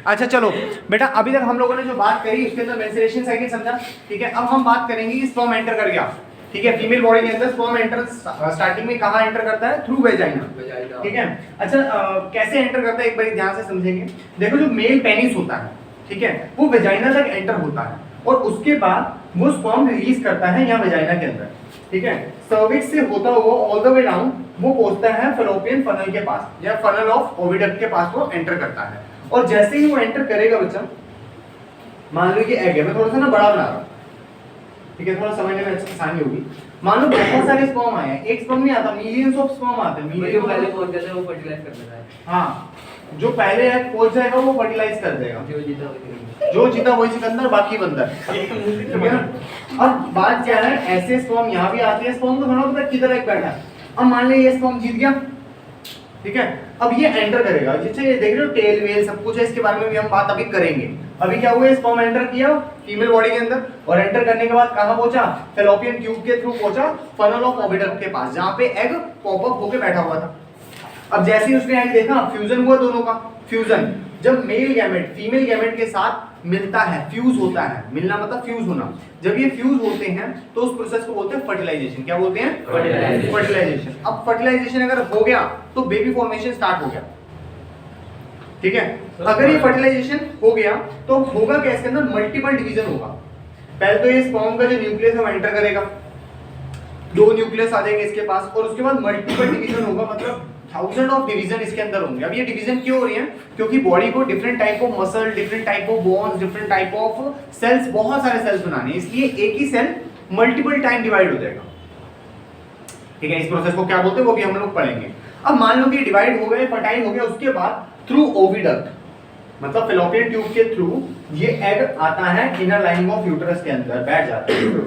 अच्छा चलो बेटा, अभी तक हम लोगों ने जो बात करी उसके अंदर मेंस्ट्रुएशन साइकिल समझा, ठीक है। अब हम बात करेंगे कि स्पर्म एंटर कर गया, ठीक है, फीमेल बॉडी के अंदर स्पर्म एंटर स्टार्टिंग में कहाँ एंटर करता है? थ्रू वेजाइना, ठीक है। अच्छा कैसे एंटर करता है एक बार ध्यान से समझेंगे। देखो जो मेल पेनिस होता है, ठीक है, वो वेजाइना तक एंटर होता है और उसके बाद वो स्पर्म रिलीज करता है यहाँ वेजाइना के अंदर, ठीक है। सर्विक्स से होता हुआ ऑल द वे डाउन वो पहुंचता है फैलोपियन फनल के पास या फनल ऑफ ओविडक्ट के पास वो एंटर करता है। और जैसे ही वो एंटर करेगा बच्चा, मान लो कि एग है, मैं थोड़ा सा ना बड़ा बना रहा हूं, ठीक है, थोड़ा समझने में आसानी होगी। मान लो बहुत सारे स्पर्म आए हैं, एक स्पर्म नहीं आता, मिलियंस ऑफ स्पर्म आते हैं। मिलियन पहले पहुंच जाता है वो फर्टिलाइज कर देता है। हाँ, जो पहले एग पहुंच जाएगा वो फर्टिलाइज कर देगा, जो जीता वही सिकंदर, बाकी बंदर, ठीक है ना। अब बात क्या है, ऐसे स्पर्म यहाँ भी आते हैं, स्पर्म को थोड़ा पता किधर एक बैठा है। अब मान ले ये स्पर्म जीत गया, ठीक है, अब ये एंटर करेगा, जिससे ये देख रहे हो टेल वेल सब कुछ है, इसके बारे में भी हम बात अभी करेंगे। अभी क्या हुआ, स्पर्म एंटर किया फीमेल बॉडी के अंदर और एंटर करने के बाद कहां पहुंचा? फैलोपियन ट्यूब के थ्रू पहुंचा फनल ऑफ ओविडक्ट के पास, जहां पे एग पॉप अप होके बैठा हुआ था। अब जैसे ही उसने एग देखा, फ्यूजन हुआ दोनों का। फ्यूजन जब मेल गैमेट फीमेल गैमेट के साथ मिलता है, फ्यूज होता है, मिलना मतलब फ्यूज होना, जब ये फ्यूज होते हैं तो उस प्रोसेस को बोलते हैं फर्टिलाइजेशन। क्या बोलते हैं? फर्टिलाइजेशन। अब फर्टिलाइजेशन अगर हो गया तो बेबी फॉर्मेशन स्टार्ट हो गया, ठीक है। अगर ये फर्टिलाइजेशन हो गया तो होगा क्या, इसके अंदर मल्टीपल डिवीजन होगा। पहले तो ये स्पर्म का जो न्यूक्लियस है वो एंटर करेगा, 2 न्यूक्लियस आ जाएंगे इसके पास, और उसके बाद मल्टीपल डिवीजन होगा, मतलब 1000 ऑफ डिवीजन इसके अंदर होंगे। अब ये डिवीजन क्यों हो रही है? क्योंकि बॉडी को different type of muscle, different type of bones, different type of cells, बहुत सारे सेल्स बनाने हैं, इसलिए एक ही सेल मल्टीपल टाइम डिवाइड हो जाएगा, ठीक है। इस प्रोसेस को क्या बोलते हैं वो भी हम लोग पढ़ेंगे। अब मान लो कि डिवाइड हो गए, फर्टाइल हो गया, उसके बाद थ्रू ओविडक्ट मतलब फैलोपियन ट्यूब के थ्रू ये एग आता है इनर लाइनिंग ऑफ यूट्रस के अंदर, बैठ जाता है,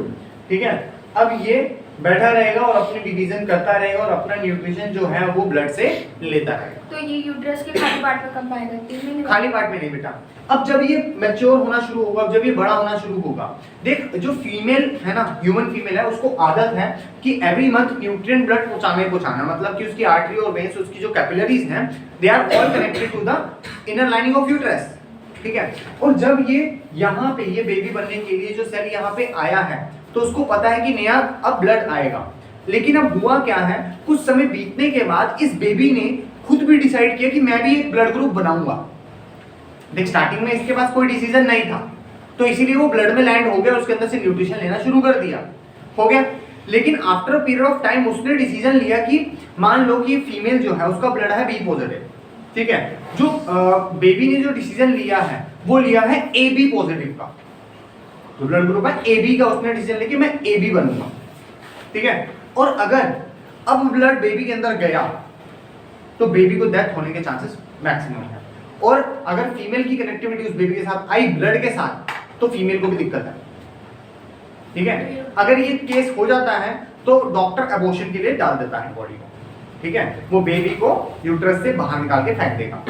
ठीक है। अब ये बैठा रहेगा और अपनी डिवीजन करता रहेगा और अपना न्यूट्रिशन जो है वो ब्लड से लेता रहेगा। तो ये यूट्रस के खाली पार्ट में कब पाएगा? 3 महीने खाली पार्ट में नहीं बेटा। अब जब ये मैच्योर होना शुरू होगा, जब ये बड़ा होना शुरू होगा, देख जो फीमेल है ना, ह्यूमन फीमेल है, उसको आदत है कि एवरी मंथ न्यूट्रिएंट ब्लड पहुंचाना, मतलब कि उसकी आर्टरी और वेन्स, उसकी जो कैपिलरीज हैं, they are all connected to the inner lining of uterus, ठीक है। और जब ये यहाँ पे ये बेबी बनने के लिए जो सेल यहाँ पे आया है, तो उसको पता है कि नया अब ब्लड आएगा। लेकिन अब हुआ क्या है, कुछ समय बीतने के बाद इस बेबी ने खुद भी डिसाइड किया कि मैं भी एक ब्लड ग्रुप बनाऊंगा। देख स्टार्टिंग में इसके पास कोई डिसीजन नहीं था, तो इसीलिए वो ब्लड में लैंड हो गया, उसके अंदर से न्यूट्रिशन लेना शुरू कर दिया, हो गया। लेकिन आफ्टर पीरियड ऑफ टाइम उसने डिसीजन लिया कि मान लो कि फीमेल जो है उसका ब्लड है बी पॉजिटिव, ठीक है। जो बेबी ने जो डिसीजन लिया है वो लिया है ए बी पॉजिटिव का, जो ब्लड ग्रुप है ए बी का, उसने डिसीजन लिया कि मैं ए बी बनूंगा, ठीक है। और अगर अब ब्लड बेबी के अंदर गया तो बेबी को डेथ होने के चांसेस मैक्सिमम है। और अगर फीमेल की कनेक्टिविटी उस बेबी के साथ आई ब्लड के साथ, तो फीमेल को भी दिक्कत है, ठीक है। अगर ये केस हो जाता है तो डॉक्टर एबॉर्शन के लिए डाल देता है बॉडी को, ठीक है, वो बेबी को यूट्रस से बाहर निकाल के फेंक देगा,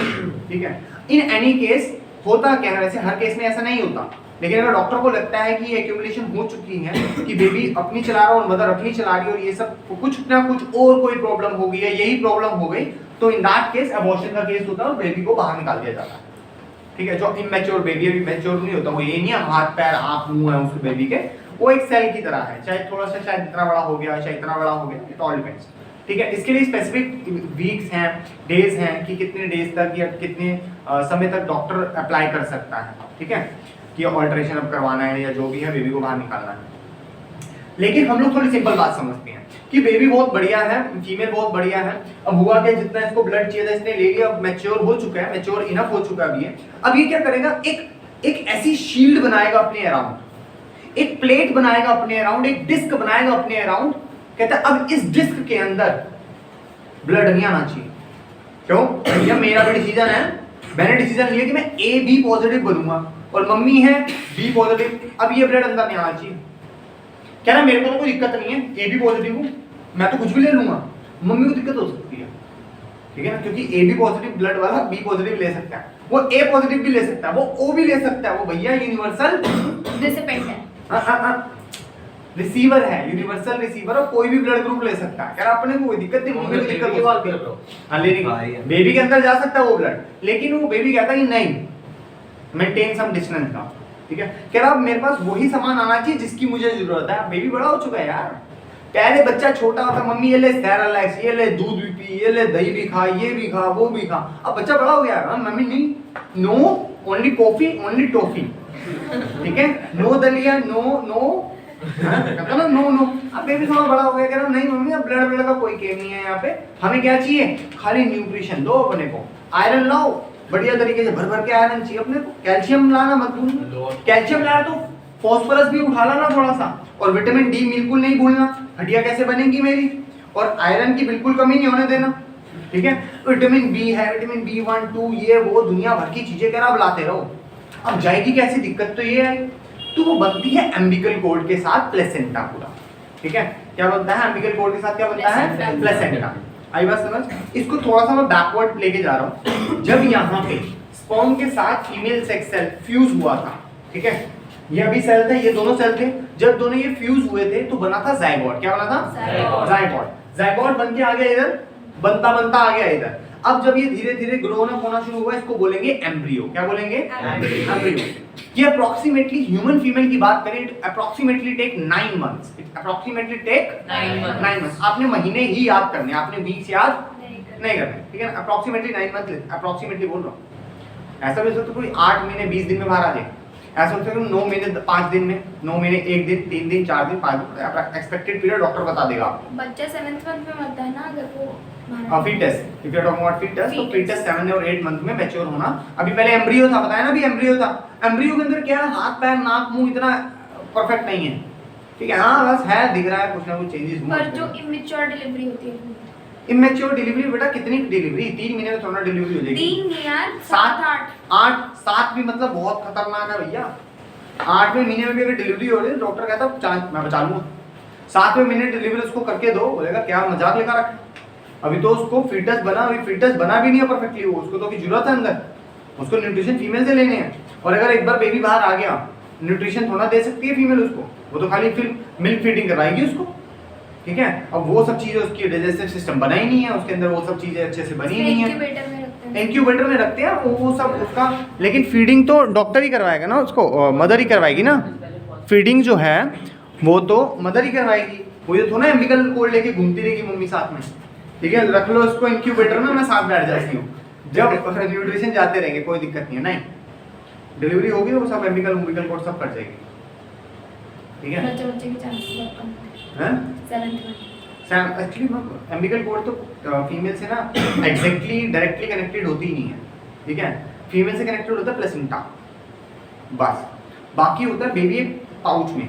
ठीक है। इन एनी केस होता क्या है, वैसे हर केस में ऐसा नहीं होता, लेकिन अगर डॉक्टर को लगता है कि एक्यूमुलेशन हो चुकी है, कि बेबी अपनी चला रहा और मदर अपनी चला रही और ये सब कुछ ना कुछ और कोई प्रॉब्लम हो गई है, यही प्रॉब्लम हो गई, तो इन दैट केस एबॉर्शन का केस होता है और बेबी को बाहर निकाल दिया जाता है, ठीक है। जो इमैच्योर बेबी अभी मैच्योर नहीं होता, वो ये नहीं है हाथ पैर आंख मुंह है उस बेबी के, वो एक सेल की तरह है, चाहे थोड़ा सा शायद इतना बड़ा हो गया, शायद इतना बड़ा हो गया, इट ऑल डिपेंड्स, ठीक है। इसके लिए स्पेसिफिक वीक्स हैं, डेज हैं, कि कितने डेज तक या कितने समय तक डॉक्टर अप्लाई कर सकता है, ठीक है, कि ऑल्ट्रेशन अब करवाना है या जो भी है, बेबी को बाहर निकालना है। लेकिन हम लोग थोड़ी सिंपल बात समझते हैं कि बेबी बहुत बढ़िया है, फीमेल बहुत बढ़िया है। अब हुआ क्या, जितना इसको ब्लड चाहिए था इसने ले लिया, अब मैच्योर हो चुका है, मैच्योर इनफ हो चुका है अब ये क्या करेगा, एक ऐसी शील्ड बनाएगा अपने अराउंड, एक प्लेट बनाएगा अपने अराउंड, एक डिस्क बनाएगा अपने अराउंड। कहता है अब इस डिस्क के अंदर ब्लड नहीं आना चाहिए। क्यों? भैया मेरा भी डिसीजन है, मैंने डिसीजन लिया कि मैं ए बी पॉजिटिव बनूंगा और मम्मी है बी पॉजिटिव, अब ये ब्लड अंदर नहीं आना चाहिए। कह रहा मेरे को तो कोई दिक्कत नहीं है, ए बी पॉजिटिव हूं, मैं तो कुछ भी ले लूंगा, मम्मी को दिक्कत हो सकती है, ठीक है ना, क्योंकि ए बी पॉजिटिव ब्लड वाला बी पॉजिटिव ले सकता है, वो ए पॉजिटिव भी ले सकता है, वो ओ भी ले सकता है, वो भैया यूनिवर्सल रिसिपेंट है, रिसीवर है, यूनिवर्सल रिसीवर, और कोई भी ब्लड ग्रुप ले सकता है। यार अपने को कोई दिक्कत नहीं, मम्मी को दिक्कत हो सकती है, हां लेनी बेबी के अंदर जा सकता है वो ब्लड, लेकिन वो बेबी कहता है कि नहीं मेंटेन सम डिस्टेंस का, ठीक है। कह रहा मेरे पास वही सामान आना चाहिए जिसकी मुझे जरूरत है। बेबी बड़ा हो चुका है यार। पहले बच्चा छोटा होता, मम्मी ये ले सेरेलैक्स, ये ले दूध भी पी, ये ले दही भी खा, ये भी खा, वो भी खा। अब बच्चा बड़ा हो गया है, मम्मी नहीं, no only coffee, only toffee, ठीक है, नो दलिया, नो नो, कहता ना नो नो। अब बेबी थोड़ा बड़ा हो गया, कह रहा नहीं मम्मी अब ब्लड ब्लड का कोई गेम नहीं है यहाँ पे, हमें क्या चाहिए, खाली न्यूट्रिशन दो अपने को, आयरन लाओ बढ़िया तरीके से, भर भर के आयरन चाहिए अपने को, कैल्शियम लाना मत भूलना, कैल्शियम लाया तो फॉस्फोरस भी उठा लाना थोड़ा सा, और विटामिन डी बिल्कुल नहीं भूलना, हड्डियां कैसे बनेंगी मेरी, और आयरन की बिल्कुल कमी नहीं होने देना, ठीक है। विटामिन बी है, विटामिन B1 2 ये वो दुनिया भर की चीजें कह रहा अब लाते रहो। अब जाएगी कैसी दिक्कत तो ये है, तो वो बनती है एम्बिकल कॉर्ड के साथ प्लेसेंटा पूरा, ठीक है। क्या बनता है एम्बिकल कॉर्ड के साथ, क्या बनता है प्लेसेंटा। आई बात समझ। इसको थोड़ा सा मैं बैकवर्ड लेके जा रहा हूँ। जब यहाँ पे स्पर्म के साथ फीमेल सेक्स सेल फ्यूज हुआ था, ठीक है, ये अभी सेल थे, ये दोनों सेल थे, जब दोनों ये फ्यूज हुए थे तो बना था जाइगोट। क्या बना था, जाइगोट। जाइगोट बन के आ गया इधर, बनता बनता आ गया इधर। अब जब ये धीरे धीरे ग्रोन अप होना शुरू हुआ, इसको बोलेंगे एम्ब्रियो। क्या बोलेंगे, एम्ब्रियो। ये अप्रोक्सीमेटली ह्यूमन फीमेल की बात करें, approximately take 9 months, approximately take 9 months. आपने महीने ही याद करने, आपने वीक्स याद नहीं करने, ठीक है ना। अप्रोक्सीमेटली 9 मंथ्स, अप्रोक्सीमेटली बोल रहा हूँ। ऐसा भी हो सकता है कोई 8 महीने 20 दिन में बाहर आ जाए, ऐसा होता है 9 महीने 5 दिन में, 9 महीने 1 दिन, 3 दिन, 4 दिन, 5 दिन, एक्सपेक्टेड पीरियड डॉक्टर बता देगा आपको। बच्चा 7th मंथ में मरता है ना अगर वो foetus, if you are talking about foetus, तो फीटस 7 और 8 मंथ में मैच्योर होना। अभी पहले एम्ब्रियो था, बताया ना, अभी एम्ब्रियो था। एम्ब्रियो के अंदर क्या है, हाथ पैर नाक मुंह इतना परफेक्ट नहीं है, ठीक है, हाँ बस है, दिख रहा है कुछ ना कुछ चेंजेस हुए। पर जो इमेच्योर डिलीवरी होती है, इमेच्योर डिलीवरी बेटा कितनी डिलीवरी, 3 महीने में थोड़ा डिलीवरी हो जाएगी। 3 नहीं यार, 7 8 7 भी मतलब बहुत खतरनाक है भैया। 8वें महीने में भी अगर डिलीवरी हो रही है, डॉक्टर कहता है मैं बचा लूंगा। 7वें महीने डिलीवरी उसको करके दो, बोलेगा क्या मजाक लेकर रखा, अभी तो उसको फीटस बना, अभी फीटस बना भी नहीं है परफेक्टली, वो उसको तो की जरूरत है अंदर, उसको न्यूट्रिशन फीमेल से लेने हैं। और अगर एक बार बेबी बाहर आ गया, न्यूट्रिशन थोड़ा दे सकती है फीमेल उसको, वो तो खाली फिर मिल्क फीडिंग करवाएगी उसको, ठीक है। अब वो सब चीजें, उसकी डाइजेस्टिव सिस्टम बना ही नहीं है, उसके अंदर वो सब चीजें अच्छे से बनी नहीं है, इंक्यूबेटर में रखते हैं वो सब उसका। लेकिन फीडिंग तो डॉक्टर ही करवाएगा ना उसको, मदर ही करवाएगी ना, फीडिंग जो है वो तो मदर ही करवाएगी, वो ये थोड़ा एम्बिकल कोड लेके घूमती रहेगी मम्मी साथ में, ठीक है। रख लो उसको इंक्यूबेटर में, मैं साथ बैठ जाती हूँ, जब न्यूट्रिशन जाते रहेंगे कोई दिक्कत नहीं है। नहीं, डिलीवरी होगी वो सब एम्बिकल कोड सब कर जाएगी, ठीक है। बच्चे के चांसेस बहुत कम हैं, 7th month. Actually umbilical code तो फीमेल से ना एग्जैक्टली डायरेक्टली कनेक्टेड होती ही नहीं है, ठीक है। फीमेल से कनेक्टेड होता है प्लेसेंटा बस, बाकी होता है बेबी एक पाउच में,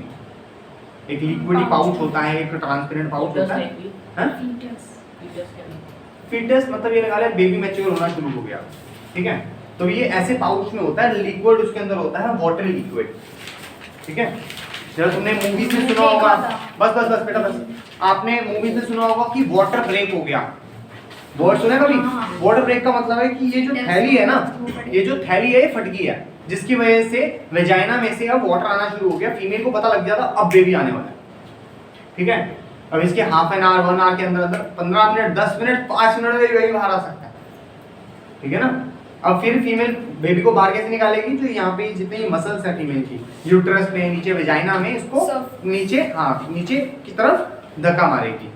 एक लिक्विडी पाउच होता है, एक ट्रांसपेरेंट पाउच होता है। हैं, फीटस मतलब ये लगा ले बेबी मैच्योर होना शुरू हो गया, ठीक है। तो ये ऐसे पाउच में होता है, लिक्विड उसके अंदर होता है, वाटर लिक्विड, ठीक है। जब तुमने मूवीज में सुना होगा, बस बेटा बस, आपने मूवीज में सुना होगा कि वाटर ब्रेक हो गया, वर्ड सुना कभी? वाटर ब्रेक का मतलब है कि ये जो थैली है ना, ये जो थैली है ये फट गई है, जिसकी वजह से वेजाइना में से अब वाटर आना शुरू हो गया। फीमेल को पता लग गया था अब बेबी आने वाला है, ठीक है। अब इसके हाफ एन आवर 1 आवर के अंदर अंदर 15 मिनट 10 मिनट 5 मिनट में बेबी बाहर आ सकता है, ठीक है ना। अब फिर फीमेल बेबी को बाहर कैसे निकालेगी, जो यहाँ पे जितने मसल्स है फीमेल की, यूट्रस में, नीचे वेजाइना में, इसको नीचे, हाँ नीचे की तरफ धक्का मारेगी,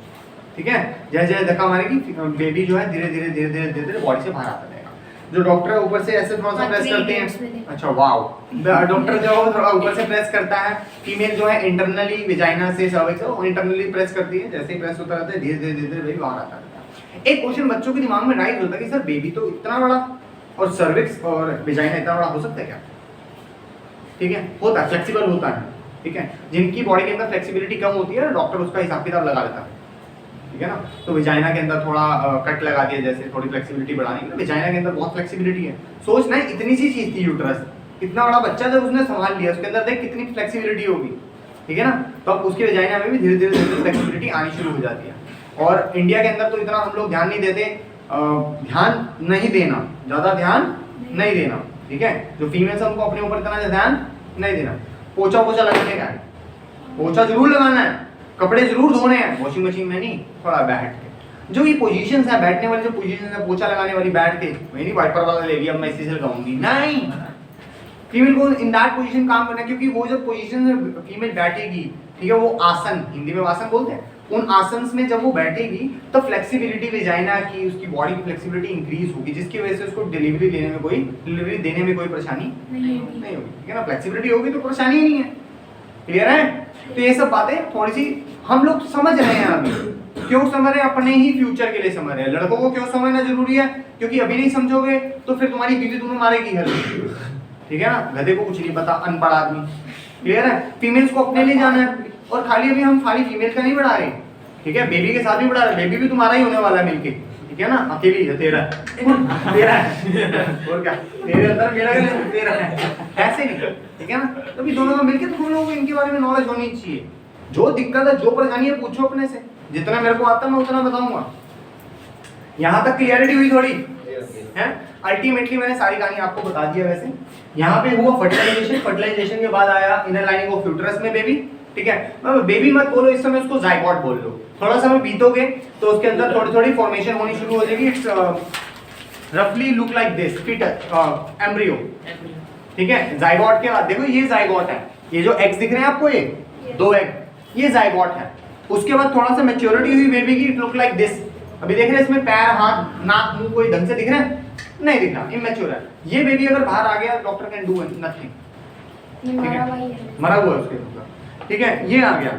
ठीक है। जैसे जैसे धक्का मारेगी बेबी जो है धीरे धीरे धीरे धीरे धीरे धीरे बॉडी से बाहर आता जाएगा। जो डॉक्टर ऊपर से ऐसे थोड़ा सा प्रेस करते हैं, अच्छा वाओ, डॉक्टर जो है थोड़ा ऊपर से प्रेस करता है, फीमेल जो है इंटरनली वेजाइना से सर्विक्स से इंटरनली प्रेस करती है, जैसे ही प्रेस होता रहता है धीरे धीरे धीरे धीरे बेबी बाहर आता है। एक क्वेश्चन बच्चों के दिमाग में राइज होता है कि सर बेबी तो इतना बड़ा और सर्विक्स और वेजाइना इतना बड़ा हो सकता है क्या, ठीक है। होता है, फ्लेक्सिबल होता है, ठीक है। जिनकी बॉडी के अंदर फ्लेक्सिबिलिटी कम होती है डॉक्टर उसका हिसाब किताब लगा लेता है, ठीक है ना। तो वेजाइना के अंदर थोड़ा कट लगा दिया, जैसे थोड़ी फ्लेक्सिबिलिटी बढ़ाने के लिए। वेजाइना के अंदर बहुत फ्लेक्सिबिलिटी है, सोचना है इतनी सी चीज थी यूट्रस, इतना बड़ा बच्चा जब उसने संभाल लिया, उसके अंदर देख कितनी फ्लेक्सिबिलिटी होगी, ठीक है ना। तो अब उसके वेजाइना में भी धीरे धीरे फ्लेक्सिबिलिटी आनी शुरू हो जाती है। और इंडिया के अंदर तो इतना हम लोग ध्यान नहीं देते, ध्यान नहीं देना, ज़्यादा ध्यान नहीं देना, ठीक है। जो फीमेल्स है उनको अपने ऊपर इतना ध्यान नहीं देना। पोछा पोछा लगाने का है, पोछा जरूर लगाना है, कपड़े जरूर धोने हैं, वॉशिंग मशीन में नहीं, थोड़ा बैठ के। जो ये पोजीशंस है बैठने वाली, जो पोजीशन है पोछा लगाने वाली बैठ के, मैं नहीं वाइपर वाला ले लिया अब मैं इसी से लगाऊंगी, नहीं, फीमेल को इन दैट पोजीशन काम करना है, क्योंकि वो जब पोजीशन में फीमेल बैठेगी, ठीक है, वो आसन, हिंदी में आसन बोलते हैं, उन आसन्स में जब वो बैठेगी तो फ्लेक्सिबिलिटी वेजाइना की, उसकी बॉडी की फ्लेक्सिबिलिटी इंक्रीज होगी, जिसकी वजह से उसको डिलीवरी देने में कोई परेशानी नहीं होगी, ठीक है ना। फ्लेक्सिबिलिटी होगी तो परेशानी ही नहीं है। क्लियर है? तो ये सब बातें थोड़ी सी हम लोग समझ रहे हैं अभी, क्यों समझ रहे हैं, अपने ही फ्यूचर के लिए समझ रहे हैं। लड़कों को क्यों समझना जरूरी है, क्योंकि अभी नहीं समझोगे तो फिर तुम्हारी बीवी तुम्हें मारेगी हर दिन, ठीक है ना। गधे को कुछ नहीं पता, अनपढ़ आदमी। क्लियर है? फीमेल्स को अपने लिए जाना है, और खाली अभी हम खाली फीमेल का नहीं बढ़ा रहे, ठीक है, बेबी के साथ भी बढ़ा रहे, बेबी भी तुम्हारा ही होने वाला है मिलके, ठीक है ना। अकेली है तेरा है और क्या, तेरे अंदर मेरा तेरा है, ऐसे नहीं, ठीक है ना। तो भी दोनों का मिलके तुम लोगों को इनके बारे में नॉलेज होनी चाहिए। जो दिक्कत है, जो परेशानी है, पूछो अपने से, जितना मेरे को आता है मैं उतना बताऊंगा। यहाँ तक क्लियरिटी हुई थोड़ी है? अल्टीमेटली मैंने सारी कहानी आपको बता दिया। वैसे यहाँ पे हुआ फर्टिलाइजेशन के बाद आया इनर लाइनिंग ऑफ यूट्रस में बेबी, ठीक है। बेबी मत बोलो इस समय, उसको जाइगोट बोल लो। थोड़ा समय बीतोगे तो उसके अंदर थोड़ी थोड़ी फॉर्मेशन होनी शुरू हो जाएगी। इट्स रफली look like this foetus embryo, ठीक है। जाइगोट के बाद देखो ये जाइगोट है, ये जो एग्स दिख रहे हैं आपको, ये 2 एग, ये जाइगोट है। उसके बाद थोड़ा सा मैच्योरिटी हुई बेबी की, इट लुक लाइक दिस। अभी देख रहे हैं इसमें पैर, हाथ, नाक, मुंह कोई ढंग से दिख रहे हैं? नहीं दिख रहा, इमेच्योर है। ये बेबी अगर बाहर आ गया, डॉक्टर कैन डू नथिंग, मरा हुआ है उसके ऊपर, ठीक है। ये आ गया,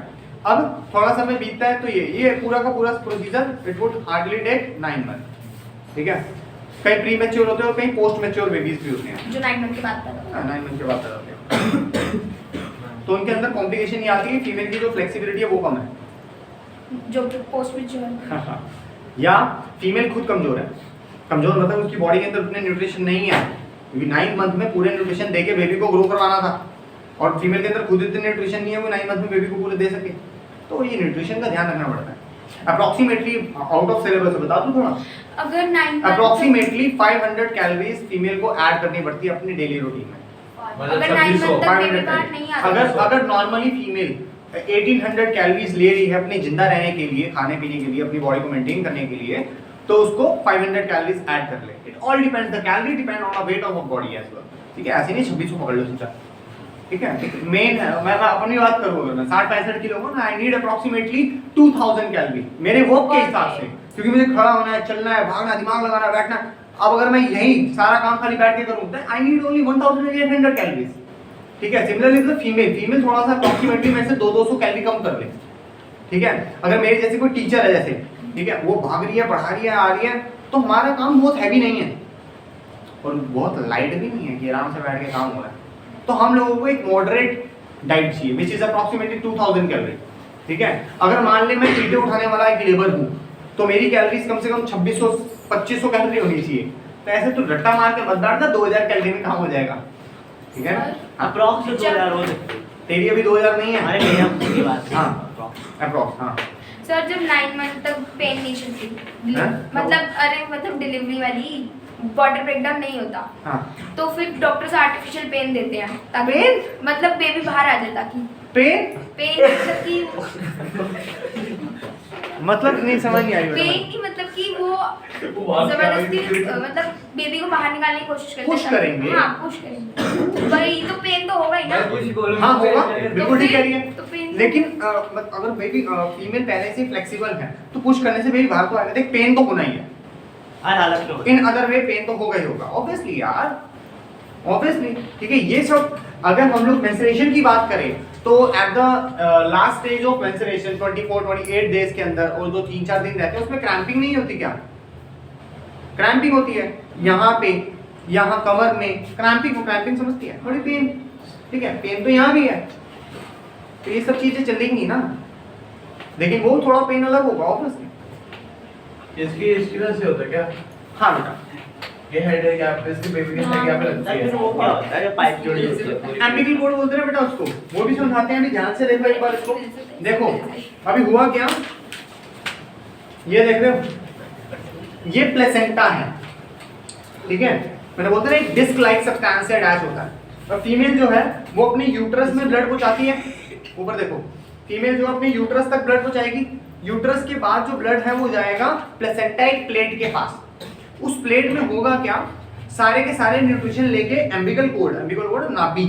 अब थोड़ा समय बीतता है तो ये पूरा का पूरा procedure it would hardly take 9 month, ठीक है। कई प्री मैच्योर होते हैं और कई पोस्ट मैच्योर बेबीज भी होते हैं, जो 9 मंथ के बाद पैदा होते 9 मंथ के बाद पैदा होते हैं। तो उनके अंदर कॉम्प्लिकेशन ये आती है, फीमेल की जो फ्लेक्सिबिलिटी है वो कम है, जो पोस्ट मैच्योर, या फीमेल खुद कमजोर है। कमजोर मतलब उसकी बॉडी के अंदर उतने न्यूट्रिशन नहीं है, क्योंकि 9 मंथ में पूरे न्यूट्रिशन देके बेबी को ग्रो करवाना था, और फीमेल के अंदर खुद इतने न्यूट्रिशन नहीं है वो 9 मंथ में बेबी को पूरे दे सके। तो ये न्यूट्रिशन का ध्यान रखना पड़ता है। अप्रोक्सीमेटली आउट ऑफ सिलेबस बता दूं थोड़ा, अगर 9 अप्रोक्सीमेटली 500 कैलोरीज फीमेल को ऐड करनी पड़ती है अपनी डेली रूटीन में। अगर 9 मंथ तक बेबी बाहर नहीं आता, अगर नॉर्मली फीमेल 1800 कैलोरीज ले रही है अपने जिंदा रहने के लिए, खाने पीने के लिए, अपनी बॉडी को मेंटेन करने के लिए, तो उसको 500 कैलोरीज ऐड कर ले। It all depends, the calorie depend on the weight of body as well, ठीक है। ऐसे नहीं 26 को पकड़ लो सोचा, ठीक है। मेन है, मैं अपनी बात करूँ, अगर मैं 60-65 किलो हूँ ना, आई नीड अप्रोक्सीमेटली 2000 कैलोरी मेरे वर्क के हिसाब से, क्योंकि मुझे खड़ा होना है, चलना है, भागना, दिमाग लगाना, बैठना। अब अगर मैं यही सारा काम खाली बैठ के करूँ तो आई नीड ओनली 1800 कैलोरीज, ठीक है। सिमिलरली तो फीमेल थोड़ा सा अप्रोक्सीमेटली मेरे से 200 कैलोरी कम कर ले, ठीक है। अगर मेरे जैसे कोई टीचर है जैसे, ठीक है, वो भाग रही है, पढ़ा रही है, आ रही है, तो हमारा काम बहुत हैवी नहीं है और बहुत लाइट भी नहीं है कि आराम से बैठ के काम हो रहा है। तो हम लोगों को एक मॉडरेट डाइट चाहिए विच इज अप्रोक्सीमेटली 2000 कैलोरी, ठीक है। अगर मान ले मैं ईंटें उठाने वाला एक लेबर हूँ तो मेरी कैलोरीज कम से कम 2600-2500 कैलोरी होनी चाहिए। तो ऐसे तो रट्टा मार के मत डालना, 2000 कैलोरी में काम हो जाएगा, ठीक है ना। अप्रॉक्स 2000 हो सकते हैं। तेरी अभी 2000 नहीं है, अरे मेरा की बात है। हाँ अप्रॉक्स, हाँ। सर जब 9 मंथ तक पेन नहीं चलती, मतलब डिलीवरी वाली वाटर ब्रेकडाउन नहीं होता, हाँ। तो फिर डॉक्टर्स आर्टिफिशियल पेन देते हैं ताकि पेन? मतलब बेबी बाहर आ जाए, ताकि पेन मतलब कि मतलब नहीं समझ नहीं आई पेन नहीं, मतलब कि वो जबरदस्ती मतलब बेबी को बाहर निकालने की कोशिश करते पुश करेंगे। हाँ पुश करेंगे, वही तो पेन तो होगा ही ना। हाँ होगा, बिल्कुल ठीक कह रही है। तो पेन लेकिन अगर बेबी फीमेल पहले से फ्लेक्सिबल है तो पुश करने से बेबी बाहर तो आएगा। देख पेन तो होना ही है, इन अदर वे पेन तो होगा ही होगा, ऑब्वियसली यार, ऑब्वियसली, ठीक है। ये सब अगर हम लोग मेंस्ट्रुएशन की बात करें तो at the last stage of menstruation 24-28 days के अंदर, और जो 3-4 दिन रहते हैं उसमें क्रैम्पिंग नहीं होती क्या? क्रैम्पिंग होती है यहाँ पे, यहाँ कमर में क्रैम्पिंग समझती है, थोड़ी पेन, ठीक है। पेन तो यहाँ भी है, तो ये सब चीजें चलेंगी ना, लेकिन वो थोड़ा पेन अलग होगा ऑब्वियसली। इसकी वजह से होता है क्या? हाँ बेटा, ये हेड है क्या पे, इसके बेबी के हेड क्या पे लगती है? वो क्या होता है? पाइप जोड़ी होती है पूरी। एम्बिकल कोड बोलते हैं बेटा उसको, वो भी समझाते हैं। अभी ध्यान से देखो एक बार इसको, देखो अभी हुआ क्या, ये देख रहे हो, ये प्लेसेंटा है, ठीक है। मैंने बोलते ना एक डिस्क लाइक सब्सटेंस से अटैच होता है, और फीमेल जो है वो अपने यूट्रस में ब्लड पहुंचाती है। ऊपर देखो, फीमेल जो अपने यूट्रस तक ब्लड पहुंचाएगी, यूट्रस के बाद जो ब्लड है वो जाएगा प्लेसेंटाइड प्लेट के पास। उस प्लेट में होगा क्या, सारे के सारे न्यूट्रिशन लेके एम्बिकल कोड नाभि,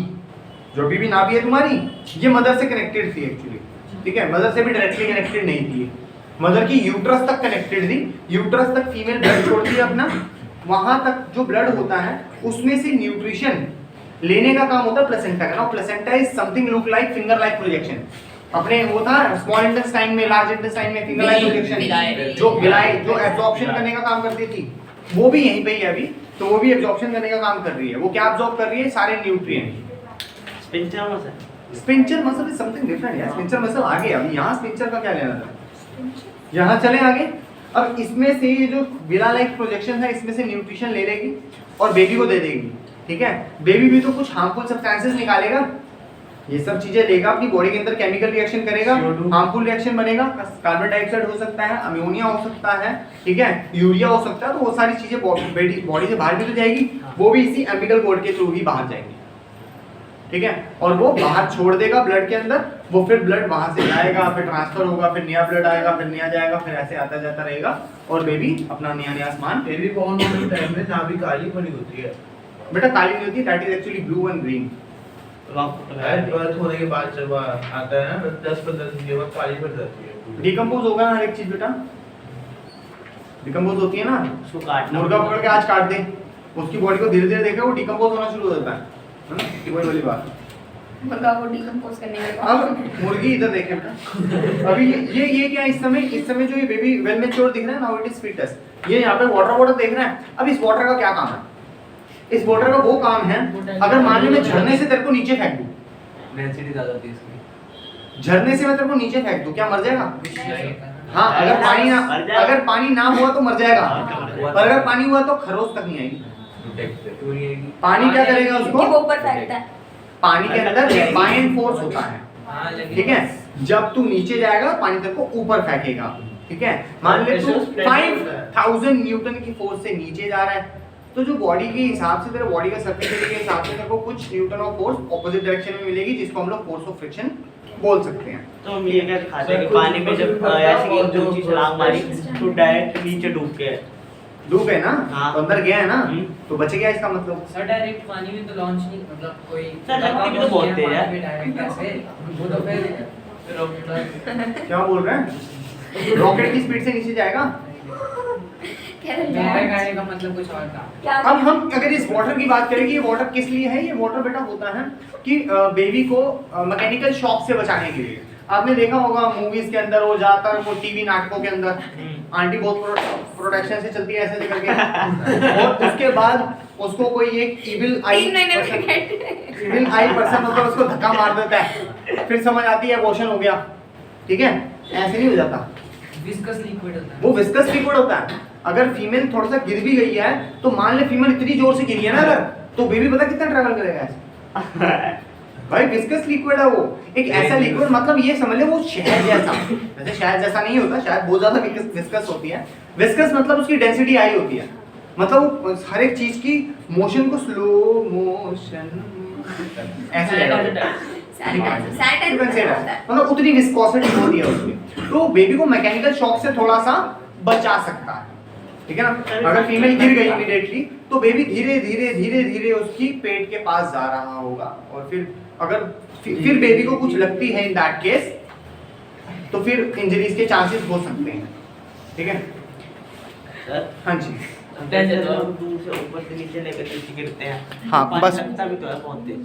जो भी नाभि है तुम्हारी, ये मदर से कनेक्टेड थी एक्चुअली, ठीक है, मदर से भी डायरेक्टली कनेक्टेड नहीं थी, मदर की यूट्रस तक कनेक्टेड थी, यूट्रस तक फीमेल ब्लड छोड़ती है अपना, वहां तक जो ब्लड होता है उसमें से न्यूट्रिशन लेने का काम होता है प्लेसेंटा का। Now placenta is something look like finger like projection, अपने वो था स्मॉल इंटेस्टाइन में, लार्ज इंटेस्टाइन में फिंगर लाइक प्रोजेक्शन, जो विलाई जो एब्जॉर्प्शन करने का काम करती थी, वो भी यहीं पे ही है अभी, तो वो भी एब्जॉर्प्शन करने का काम कर रही है। वो क्या एब्जॉर्ब कर रही है? सारे nutrient. Sphincter muscle, sphincter muscle is something different यार, स्पिंचर मसल आगे, अभी यहाँ स्पिंचर का क्या लेना था, यहाँ चले आगे। अब इसमें से ये जो विला लाइक प्रोजेक्शन है, इसमें से न्यूट्रिशन ले लेगी और बेबी को दे देगी, ठीक है। बेबी भी तो कुछ हार्मफुल सब्सटेंसेस निकालेगा, ये सब चीजें लेगा, अपनी बॉडी के अंदर केमिकल रिएक्शन करेगा, हार्मफुल रिएक्शन बनेगा, कार्बन डाइऑक्साइड हो सकता है, अमोनिया हो सकता है, ठीक है, यूरिया हो सकता है, तो वो सारी चीजें बॉडी से बाहर भी तो जाएगी, वो भी इसी एम्बिकल कोड के थ्रू ही बाहर जाएंगी, ठीक है। और वो बाहर छोड़ देगा ब्लड के अंदर, वो फिर ब्लड वहां से जाएगा, फिर ट्रांसफर होगा, फिर नया ब्लड आएगा, फिर नया जाएगा, फिर ऐसे आता जाता रहेगा, और बेबी अपना नया नया सामान। बेबी बॉर्न होने के टाइम में नाभि काली बनी होती है बेटा काली नहीं होती, that is actually blue and green. Birth होने के बाद जब आता है ना 10-15 दिन के बाद काली पड़ जाती है, डिकम्पोज होगा ना हर एक चीज बेटा, डिकम्पोज होती है ना। उसको काटना, मुर्गा पकड़ के आज काट दे, उसकी बॉडी को धीरे धीरे देखा वो डिकम्पोज होना शुरू हो जाता है ना, वही वाली बात। मुर्गा को डिकम्पोज करने का। अब मुर्गी इधर देखे बेटा, अभी ये क्या इस समय जो ये बेबी वेल मैच्योर दिख रहा है, नाउ इट इज फीटस, ये यहाँ पे वाटर देख रहा है। अब इस वाटर का क्या काम है? इस वाटर का वो काम है, अगर मान लो मैं झरने से तेरे को नीचे फेंक दूं, डेंसिटी ज्यादा होती है इसकी, झरने से मैं तेरे को नीचे फेंक दूं, क्या मर जाएगा? हाँ, अगर पानी ना हुआ तो मर जाएगा, और अगर पानी हुआ तो खरोच तक नहीं आएगी। पानी क्या करेगा उसको? वो ऊपर फेंकता है। पानी के अंदर बाइंड फोर्स होता है, ठीक है, जब तू नीचे जाएगा पानी तेरे को ऊपर फेंकेगा, ठीक है। मान ले तू 5000 न्यूटन की फोर्स से नीचे जा रहा है, तो जो बॉडी के हिसाब से तेरे बॉडी का सर्फेस एरिया के हिसाब से तेरे को कुछ Newton of force opposite direction में मिलेगी, जिसको हम लोग फोर्स ऑफ फ्रिक्शन बोल सकते हैं। तो हम ये क्या दिखाते हैं कि पानी में जब ऐसी एक ऊंची छलांग मारी तो डायरेक्ट नीचे डूब गए ना, हाँ। तो अंदर गया है ना, तो बच गया, इसका मतलब। सर डायरेक्ट पानी में तो लॉन्च नहीं, मतलब कोई सर लगती भी तो बहुत तेज है। डायरेक्ट कैसे, वो तो फिर रॉकेट क्या बोल रहे हैं? रॉकेट की स्पीड से नीचे जाएगा। डायरेक्ट आने का मतलब कुछ और था। अब हम अगर इस वाटर की बात करें कि ये वाटर किस लिए है, ये वाटर बेटा होता है कि बेबी को मैकेनिकल शॉक से बचाने के लिए। आपने देखा होगा मूवीज के अंदर, वो ज्यादातर वो टीवी नाटकों के अंदर आंटी बहुत प्रोटेक्शन से चलती है ऐसे करके, और उसके बाद उसको कोई एक इविल आई पर्सन मतलब उसको धक्का मार देता है, फिर समझ आती है अबॉर्शन हो गया, ठीक है। ऐसे नहीं हो जाता, विस्कस लिक्विड होता है, वो विस्कस लिक्विड होता है। अगर फीमेल थोड़ा सा गिर भी गई है, तो मान ले फीमेल इतनी जोर से गिरी है ना अगर, तो बेबी पता कितना ट्रैवल करेगा ऐसे। भाई विस्कस लिक्विड है वो, एक ऐसा लिक्विड, मतलब ये समझ ले वो शहद जैसा, वैसे शहद जैसा नहीं होता, शहद बहुत ज्यादा विस्कस होती है। विस्कस मतलब उसकी डेंसिटी हाई होती है, मतलब वो हर एक चीज की मोशन को स्लो मोशन ऐसे मतलब उतनी विस्कोसिटी होती है उसमें, तो बेबी को मैकेनिकल शॉक से थोड़ा सा बचा सकता है, ठीक है ना। अगर फीमेल गिर गई इमीडिएटली, तो बेबी धीरे धीरे धीरे धीरे उसकी पेट के पास जा रहा होगा, और फिर अगर फिर बेबी को कुछ लगती है इन दैट केस, तो फिर इंजरीज के चांसेस हो सकते हैं, ठीक है। सर हाँ जी, दूर से ऊपर से नीचे लेकर गिरते हैं, हाँ, पानी बस। लगता भी तो है बहुत तेज।